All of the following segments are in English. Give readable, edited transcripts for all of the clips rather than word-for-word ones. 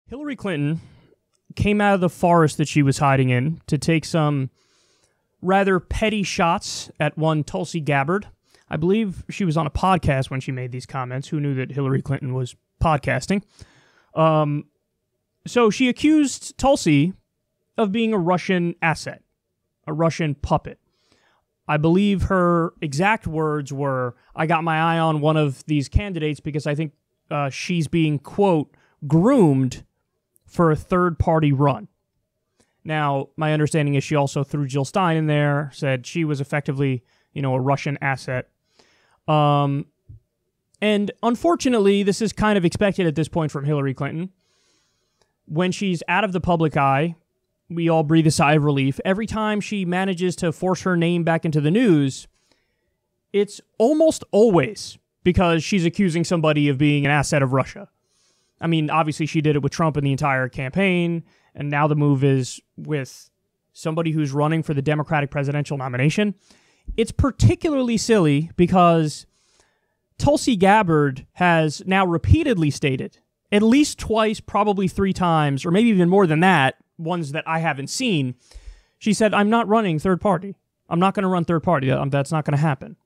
Hillary Clinton came out of the forest that she was hiding in to take some rather petty shots at one Tulsi Gabbard. I believe she was on a podcast when she made these comments. Who knew that Hillary Clinton was podcasting? So she accused Tulsi of being a Russian asset, a Russian puppet. I believe her exact words were, "I got my eye on one of these candidates because I think she's being, quote, groomed for a third-party run." Now, my understanding is she also threw Jill Stein in there, said she was effectively, a Russian asset. And unfortunately, this is kind of expected at this point from Hillary Clinton. When she's out of the public eye, we all breathe a sigh of relief. Every time she manages to force her name back into the news, it's almost always because she's accusing somebody of being an asset of Russia. I mean, obviously she did it with Trump in the entire campaign, and now the move is with somebody who's running for the Democratic presidential nomination. It's particularly silly because Tulsi Gabbard has now repeatedly stated, at least twice, probably three times, or maybe even more than that, ones that I haven't seen, she said, "I'm not running third party. I'm not going to run third party. That's not going to happen."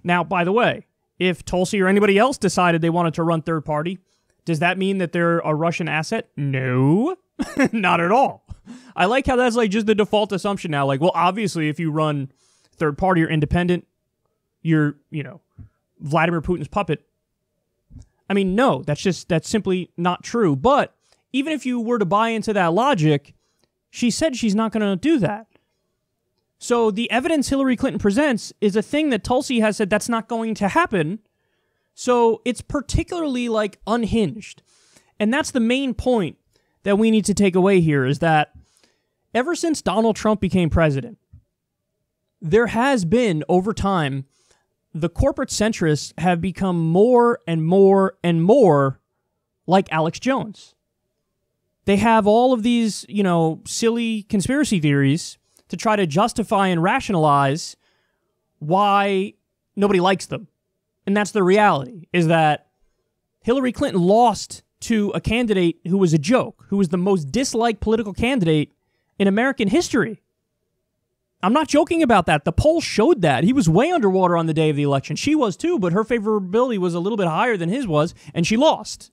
Now, by the way, if Tulsi or anybody else decided they wanted to run third party, does that mean that they're a Russian asset? No, not at all. I like how that's like just the default assumption now. Like, well, obviously, if you run third party or independent, you're, Vladimir Putin's puppet. I mean, no, that's simply not true. But even if you were to buy into that logic, she said she's not going to do that. So the evidence Hillary Clinton presents is a thing that Tulsi has said that's not going to happen. So it's particularly unhinged. And that's the main point that we need to take away here is that ever since Donald Trump became president, there has been, over time, the corporate centrists have become more and more and more like Alex Jones. They have all of these, silly conspiracy theories to try to justify and rationalize why nobody likes them. And that's the reality, is that Hillary Clinton lost to a candidate who was a joke, who was the most disliked political candidate in American history. I'm not joking about that. The polls showed that. He was way underwater on the day of the election. She was too, but her favorability was a little bit higher than his was, and she lost.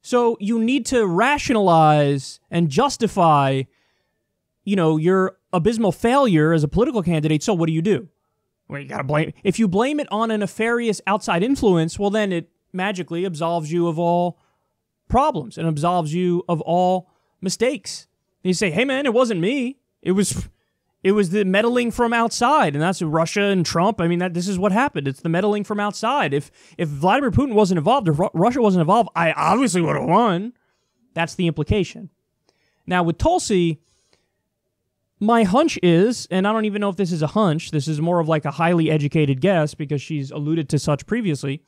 So you need to rationalize and justify, your abysmal failure as a political candidate. So what do? Well, you got to blame. If you blame it on a nefarious outside influence, well, then it magically absolves you of all problems and absolves you of all mistakes. And you say, "Hey, man, it wasn't me. It was the meddling from outside," and that's Russia and Trump. I mean, this is what happened. It's the meddling from outside. If Vladimir Putin wasn't involved, if Russia wasn't involved, I obviously would have won. That's the implication. Now, with Tulsi, my hunch is, and I don't even know if this is a hunch, this is more of like a highly educated guess because she's alluded to such previously.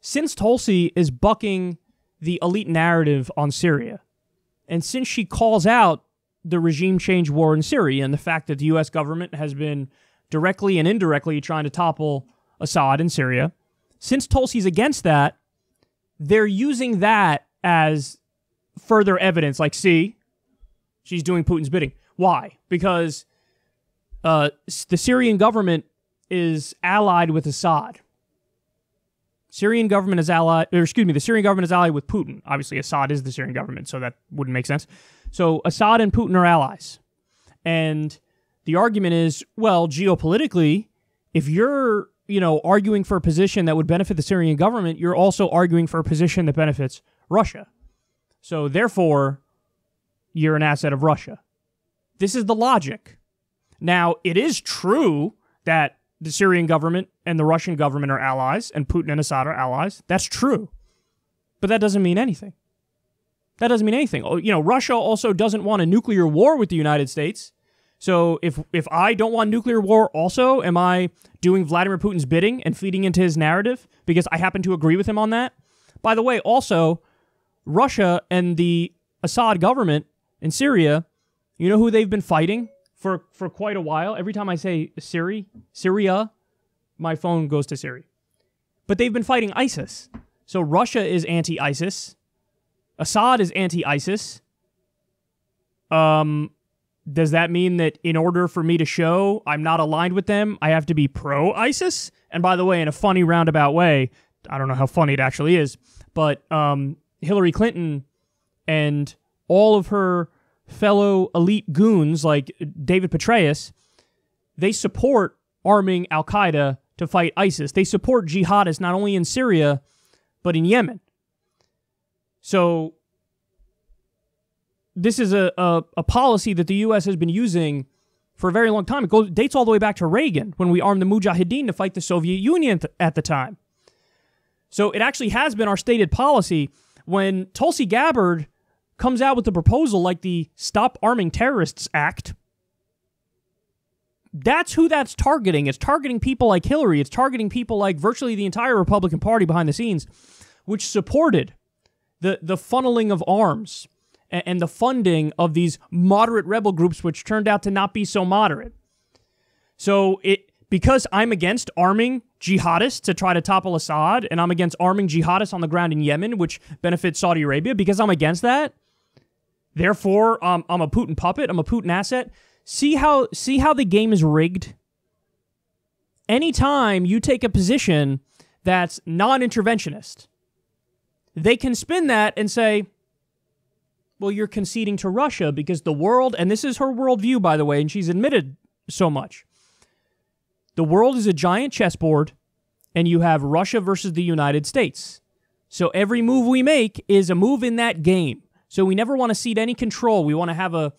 Since Tulsi is bucking the elite narrative on Syria, and since she calls out the regime change war in Syria and the fact that the U.S. government has been directly and indirectly trying to topple Assad in Syria, since Tulsi's against that, they're using that as further evidence. Like, see, she's doing Putin's bidding. Why? Because the Syrian government is allied with Assad. The Syrian government is allied with Putin. Obviously, Assad is the Syrian government, so that wouldn't make sense. So Assad and Putin are allies. And the argument is, well, geopolitically, if you're, arguing for a position that would benefit the Syrian government, you're also arguing for a position that benefits Russia. So therefore, you're an asset of Russia. This is the logic. Now, it is true that the Syrian government and the Russian government are allies, and Putin and Assad are allies. That's true. But that doesn't mean anything. That doesn't mean anything. Russia also doesn't want a nuclear war with the United States. So if I don't want nuclear war also, am I doing Vladimir Putin's bidding and feeding into his narrative because I happen to agree with him on that? By the way, also, Russia and the Assad government in Syria, you know who they've been fighting for quite a while? Every time I say Syria, my phone goes to Syria. But they've been fighting ISIS. So Russia is anti-ISIS. Assad is anti-ISIS. Does that mean that in order for me to show I'm not aligned with them, I have to be pro-ISIS? And by the way, in a funny roundabout way, I don't know how funny it actually is, but Hillary Clinton and all of her fellow elite goons like David Petraeus, they support arming Al-Qaeda to fight ISIS. They support jihadists not only in Syria, but in Yemen. So this is a policy that the U.S. has been using for a very long time. It dates all the way back to Reagan, when we armed the Mujahideen to fight the Soviet Union at the time. So it actually has been our stated policy. When Tulsi Gabbard comes out with a proposal like the Stop Arming Terrorists Act, that's who that's targeting. It's targeting people like Hillary. It's targeting people like virtually the entire Republican Party behind the scenes, which supported the funneling of arms and the funding of these moderate rebel groups, which turned out to not be so moderate. So because I'm against arming jihadists to try to topple Assad, and I'm against arming jihadists on the ground in Yemen, which benefits Saudi Arabia, because I'm against that, therefore, I'm a Putin puppet, I'm a Putin asset. See how the game is rigged? Anytime you take a position that's non-interventionist, they can spin that and say, well, you're conceding to Russia because the world, and this is her worldview, by the way, and she's admitted so much, the world is a giant chessboard, and you have Russia versus the United States. So every move we make is a move in that game. So we never want to cede any control. We want to have a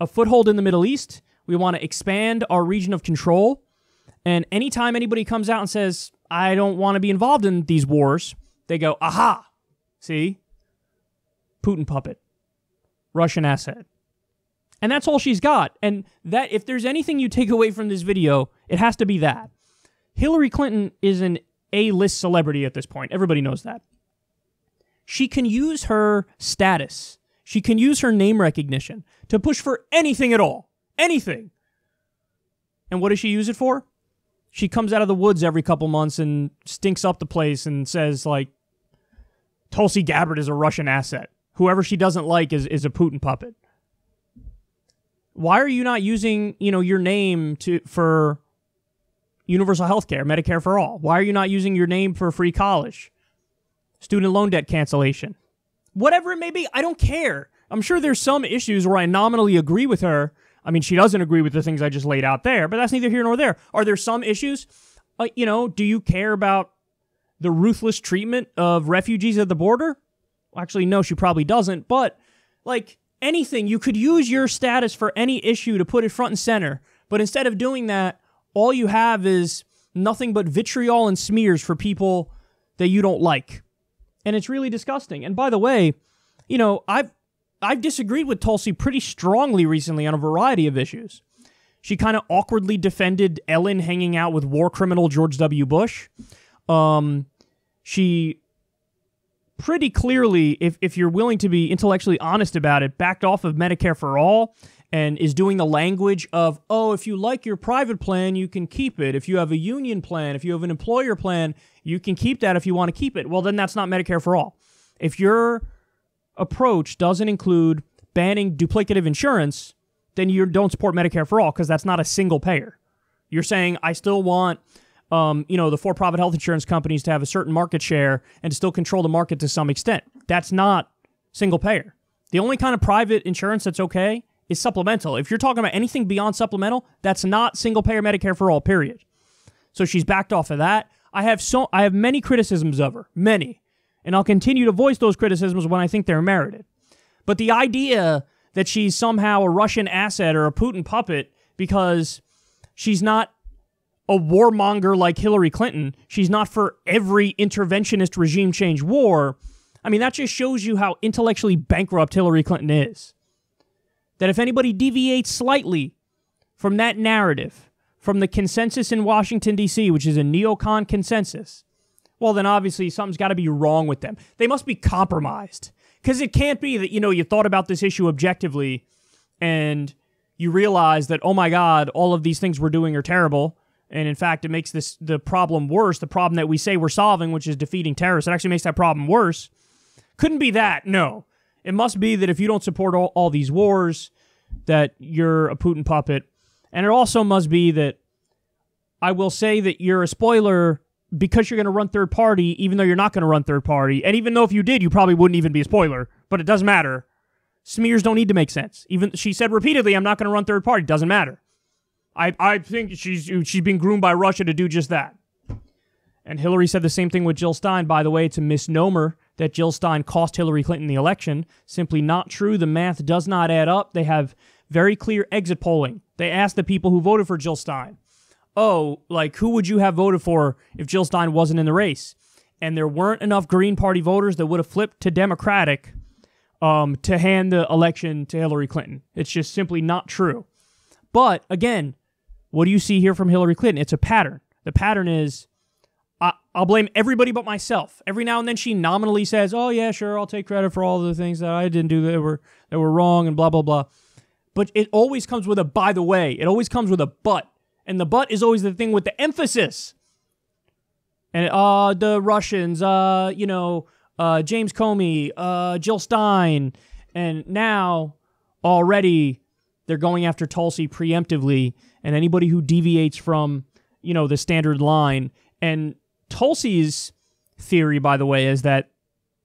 foothold in the Middle East. We want to expand our region of control. And anytime anybody comes out and says, I don't want to be involved in these wars, they go, aha, see? Putin puppet, Russian asset. And that's all she's got. And that, if there's anything you take away from this video, it has to be that. Hillary Clinton is an A-list celebrity at this point. Everybody knows that. She can use her status, she can use her name recognition to push for anything at all. Anything. And what does she use it for? She comes out of the woods every couple months and stinks up the place and says, like, Tulsi Gabbard is a Russian asset. Whoever she doesn't like is a Putin puppet. Why are you not using, your name for universal health care, Medicare for all? Why are you not using your name for free college, student loan debt cancellation? Whatever it may be, I don't care. I'm sure there's some issues where I nominally agree with her. I mean, she doesn't agree with the things I just laid out there, but that's neither here nor there. Are there some issues? Do you care about the ruthless treatment of refugees at the border? Well, actually, no, she probably doesn't. But, anything, you could use your status for any issue to put it front and center. But instead of doing that, all you have is nothing but vitriol and smears for people that you don't like. And it's really disgusting. And by the way, I've disagreed with Tulsi pretty strongly recently on a variety of issues. She kind of awkwardly defended Ellen hanging out with war criminal George W. Bush. She pretty clearly, if you're willing to be intellectually honest about it, backed off of Medicare for all and is doing the language of, if you like your private plan, you can keep it. If you have a union plan, if you have an employer plan, you can keep that if you want to keep it. Well, then that's not Medicare for all. If your approach doesn't include banning duplicative insurance, then you don't support Medicare for all because that's not a single payer. You're saying, I still want the for-profit health insurance companies to have a certain market share and to still control the market to some extent. That's not single payer. The only kind of private insurance that's okay is supplemental. If you're talking about anything beyond supplemental, that's not single payer Medicare for all, period. So she's backed off of that. I have many criticisms of her, many, and I'll continue to voice those criticisms when I think they're merited. But the idea that she's somehow a Russian asset or a Putin puppet because she's not a warmonger like Hillary Clinton, she's not for every interventionist regime change war, I mean, that just shows you how intellectually bankrupt Hillary Clinton is. That if anybody deviates slightly from that narrative, from the consensus in Washington, D.C., which is a neocon consensus, well, then obviously something's got to be wrong with them. They must be compromised. Because it can't be that, you thought about this issue objectively and you realize that, oh my God, all of these things we're doing are terrible, And in fact, it makes the problem worse, the problem that we say we're solving, which is defeating terrorists. It actually makes that problem worse. Couldn't be that, no. It must be that if you don't support all these wars, that you're a Putin puppet. And it also must be that I will say that you're a spoiler because you're going to run third party, even though you're not going to run third party. And even though if you did, you probably wouldn't even be a spoiler. But it doesn't matter. Smears don't need to make sense. Even she said repeatedly, I'm not going to run third party. Doesn't matter. I think she's being groomed by Russia to do just that. And Hillary said the same thing with Jill Stein. By the way, it's a misnomer that Jill Stein cost Hillary Clinton the election. Simply not true. The math does not add up. They have very clear exit polling. They asked the people who voted for Jill Stein, oh, like, who would you have voted for if Jill Stein wasn't in the race? And there weren't enough Green Party voters that would have flipped to Democratic to hand the election to Hillary Clinton. It's just simply not true. But, again, what do you see here from Hillary Clinton? It's a pattern. The pattern is, I'll blame everybody but myself. Every now and then she nominally says, oh, yeah, sure, I'll take credit for all the things that I didn't do that were wrong and blah, blah, blah. But it always comes with a by the way. It always comes with a but. And the but is always the thing with the emphasis. And the Russians, James Comey, Jill Stein, and now already they're going after Tulsi preemptively, and anybody who deviates from, the standard line. And Tulsi's theory, by the way, is that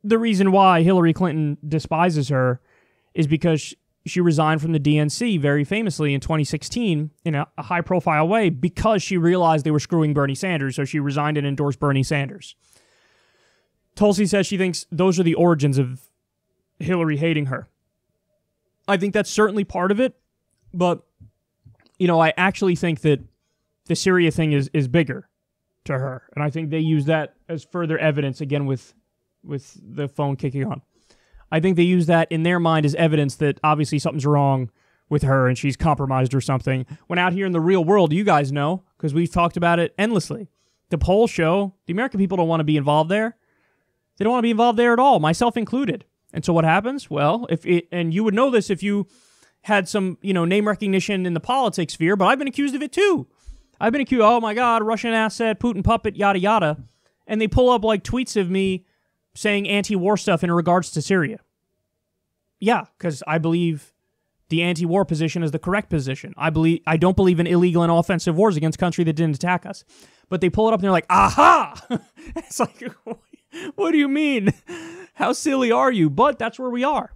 the reason why Hillary Clinton despises her is because she resigned from the DNC very famously in 2016 in a high-profile way because she realized they were screwing Bernie Sanders, so she resigned and endorsed Bernie Sanders. Tulsi says she thinks those are the origins of Hillary hating her. I think that's certainly part of it, but, I actually think that the Syria thing is bigger to her, and I think they use that as further evidence, again, with the phone kicking on. I think they use that in their mind as evidence that obviously something's wrong with her and she's compromised or something. When out here in the real world, you guys know, because we've talked about it endlessly. The polls show the American people don't want to be involved there. They don't want to be involved there at all, myself included. And so what happens? Well, and you would know this if you had some, name recognition in the politics sphere, but I've been accused of it too. I've been accused, oh my God, Russian asset, Putin puppet, yada, yada. And they pull up like tweets of me saying anti-war stuff in regards to Syria. Yeah, because I believe the anti-war position is the correct position. I don't believe in illegal and offensive wars against country that didn't attack us. But they pull it up and they're like, aha! It's like, what do you mean? How silly are you? But that's where we are.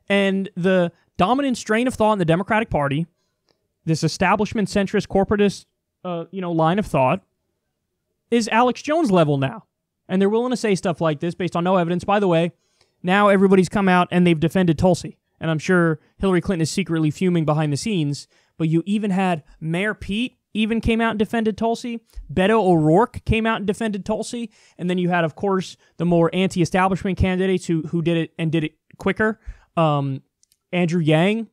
And the dominant strain of thought in the Democratic Party, this establishment centrist corporatist line of thought, is Alex Jones level now. And they're willing to say stuff like this based on no evidence. By the way, now everybody's come out and they've defended Tulsi. And I'm sure Hillary Clinton is secretly fuming behind the scenes. But you even had Mayor Pete even came out and defended Tulsi. Beto O'Rourke came out and defended Tulsi. And then you had, of course, the more anti-establishment candidates who did it and did it quicker. Andrew Yang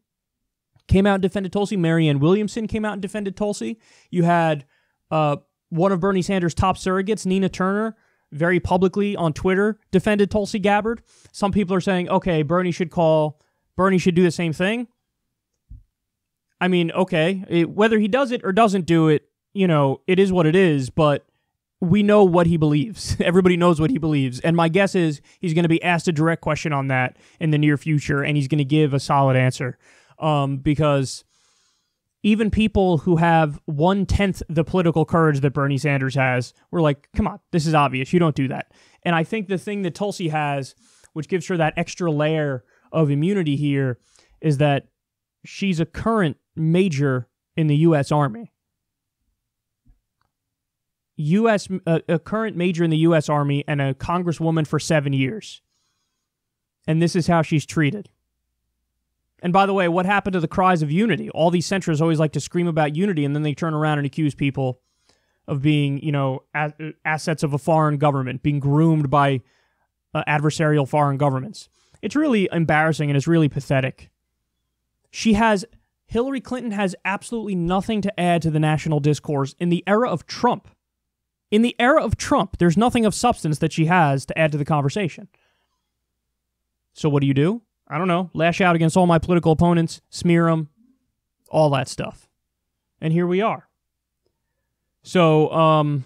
came out and defended Tulsi. Marianne Williamson came out and defended Tulsi. You had one of Bernie Sanders' top surrogates, Nina Turner, very publicly on Twitter defended Tulsi Gabbard. Some people are saying, okay, Bernie should do the same thing. I mean, okay, whether he does it or doesn't do it, it is what it is, but we know what he believes. Everybody knows what he believes. And my guess is he's going to be asked a direct question on that in the near future, and he's going to give a solid answer. Because even people who have 1/10 the political courage that Bernie Sanders has were like, come on, this is obvious. You don't do that. And I think the thing that Tulsi has, which gives her that extra layer of immunity here, is that she's a current major in the U.S. Army. A current major in the U.S. Army and a congresswoman for 7 years. And this is how she's treated. And by the way, what happened to the cries of unity? All these centrists always like to scream about unity, and then they turn around and accuse people of being, assets of a foreign government, being groomed by adversarial foreign governments. It's really embarrassing and it's really pathetic. Hillary Clinton has absolutely nothing to add to the national discourse in the era of Trump. In the era of Trump, there's nothing of substance that she has to add to the conversation. So what do? I don't know, lash out against all my political opponents, smear them, all that stuff. And here we are. So,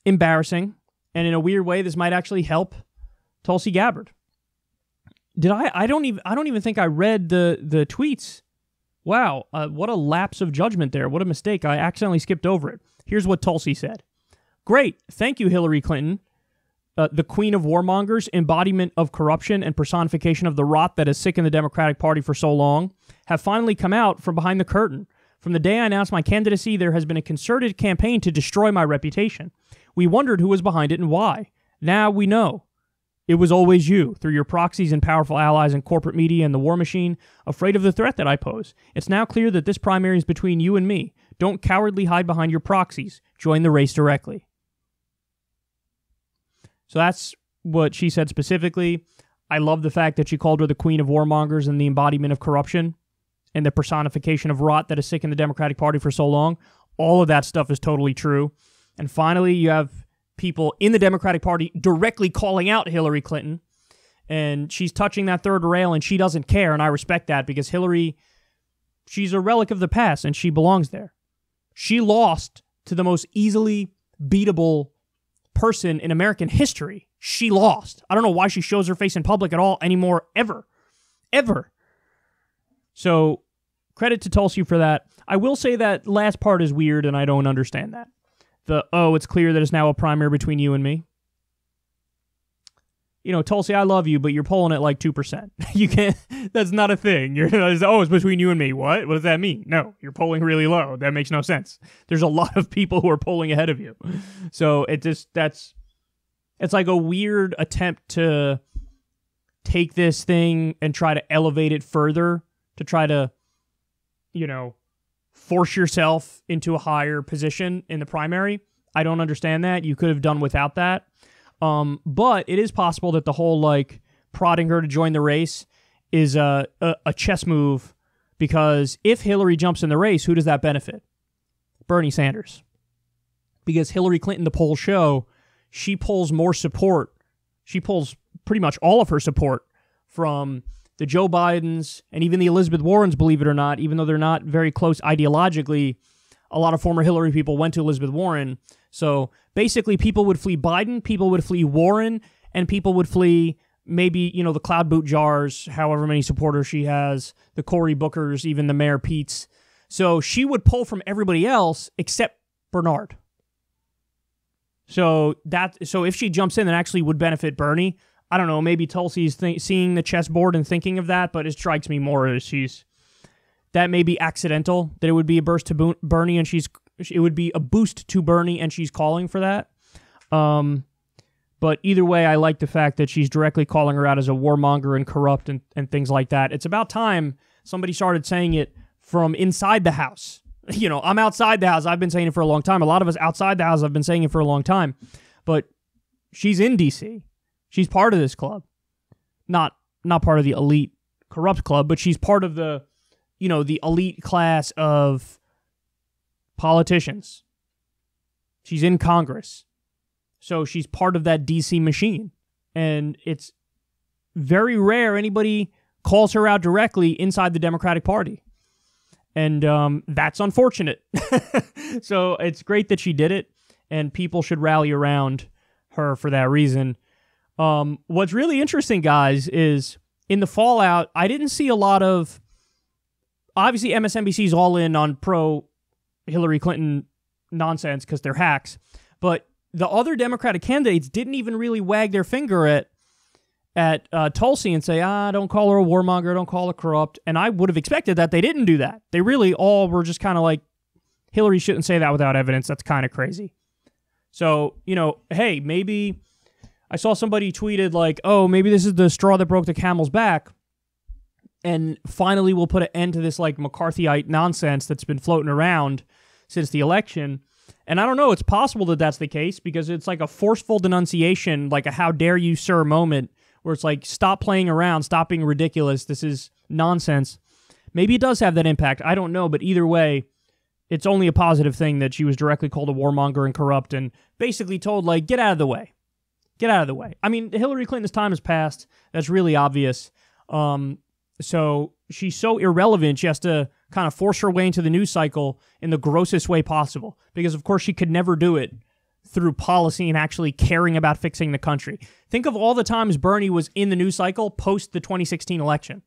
embarrassing. And in a weird way, this might actually help Tulsi Gabbard. I don't even think I read the tweets. Wow, what a lapse of judgment there. What a mistake. I accidentally skipped over it. Here's what Tulsi said. Great. Thank you, Hillary Clinton. The queen of warmongers, embodiment of corruption, and personification of the rot that has sickened the Democratic Party for so long, have finally come out from behind the curtain. From the day I announced my candidacy, there has been a concerted campaign to destroy my reputation. We wondered who was behind it and why. Now we know. It was always you, through your proxies and powerful allies in corporate media and the war machine, afraid of the threat that I pose. It's now clear that this primary is between you and me. Don't cowardly hide behind your proxies. Join the race directly. So that's what she said specifically. I love the fact that she called her the queen of warmongers and the embodiment of corruption and the personification of rot that has sickened the Democratic Party for so long. All of that stuff is totally true. And finally, you have people in the Democratic Party directly calling out Hillary Clinton, and she's touching that third rail, and she doesn't care, and I respect that because Hillary, she's a relic of the past, and she belongs there. She lost to the most easily beatable person in American history. She lost. I don't know why she shows her face in public at all anymore, ever. Ever. So, credit to Tulsi for that. I will say that last part is weird, and I don't understand that. It's clear that it's now a primary between you and me. You know, Tulsi, I love you, but you're polling at like 2%. You can't, that's not a thing. It's between you and me. What? What does that mean? No, you're polling really low. That makes no sense. There's a lot of people who are polling ahead of you. So it's like a weird attempt to take this thing and try to elevate it further, to try to, force yourself into a higher position in the primary. I don't understand that. You could have done without that. But it is possible that the whole, prodding her to join the race is a chess move, because if Hillary jumps in the race, who does that benefit? Bernie Sanders. Because Hillary Clinton, the polls show, she pulls more support. She pulls pretty much all of her support from the Joe Bidens and even the Elizabeth Warrens, believe it or not, even though they're not very close ideologically. A lot of former Hillary people went to Elizabeth Warren. So basically people would flee Biden, people would flee Warren, and people would flee maybe, the cloud boot jars, however many supporters she has, the Cory Bookers, even the Mayor Petes. So she would pull from everybody else except Bernard. So if she jumps in, that actually would benefit Bernie. I don't know, maybe Tulsi's seeing the chessboard and thinking of that, but it strikes me more as that may be accidental, that it would be a burst to Bernie, and it would be a boost to Bernie, and she's calling for that. But either way, I like the fact that she's directly calling her out as a warmonger and corrupt and things like that. It's about time somebody started saying it from inside the house. I'm outside the house. I've been saying it for a long time. A lot of us outside the house have been saying it for a long time. But she's in D.C., she's part of this club. Not part of the elite corrupt club, but she's part of the, the elite class of politicians. She's in Congress. So she's part of that DC machine. And it's very rare anybody calls her out directly inside the Democratic Party. And that's unfortunate. So it's great that she did it, and people should rally around her for that reason. What's really interesting, guys, is in the fallout, I didn't see a lot of... Obviously, MSNBC's all in on pro-Hillary Clinton nonsense because they're hacks. But the other Democratic candidates didn't even really wag their finger at Tulsi and say, don't call her a warmonger, don't call her corrupt. And I would have expected that they didn't do that. They really all were just kind of like, Hillary shouldn't say that without evidence. That's kind of crazy. So, hey, maybe... I saw somebody tweeted maybe this is the straw that broke the camel's back, and finally we'll put an end to this McCarthyite nonsense that's been floating around since the election. And I don't know, it's possible that that's the case, because it's like a forceful denunciation, like a how dare you sir moment, where it's like, stop playing around, stop being ridiculous, this is nonsense. Maybe it does have that impact, I don't know, but either way, it's only a positive thing that she was directly called a warmonger and corrupt and basically told, get out of the way. Get out of the way. I mean, Hillary Clinton's time has passed. That's really obvious. So she's so irrelevant, she has to kind of force her way into the news cycle in the grossest way possible. Because, of course, she could never do it through policy and actually caring about fixing the country. Think of all the times Bernie was in the news cycle post the 2016 election.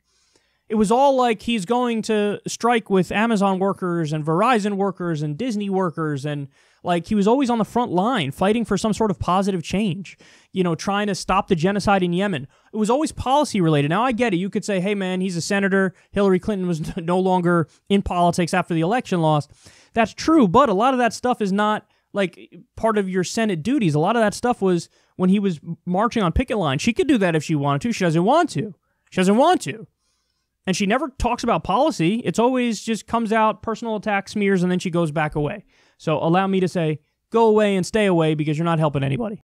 It was all like he's going to strike with Amazon workers and Verizon workers and Disney workers, and like he was always on the front line fighting for some sort of positive change, you know, trying to stop the genocide in Yemen. It was always policy related. Now, I get it. You could say, hey, man, he's a senator. Hillary Clinton was no longer in politics after the election loss. That's true, but a lot of that stuff is not like part of your Senate duties. A lot of that stuff was when he was marching on picket line. She could do that if she wanted to. She doesn't want to. She doesn't want to. And she never talks about policy. It's always just comes out, personal attack, smears, and then she goes back away. So allow me to say, go away and stay away because you're not helping anybody.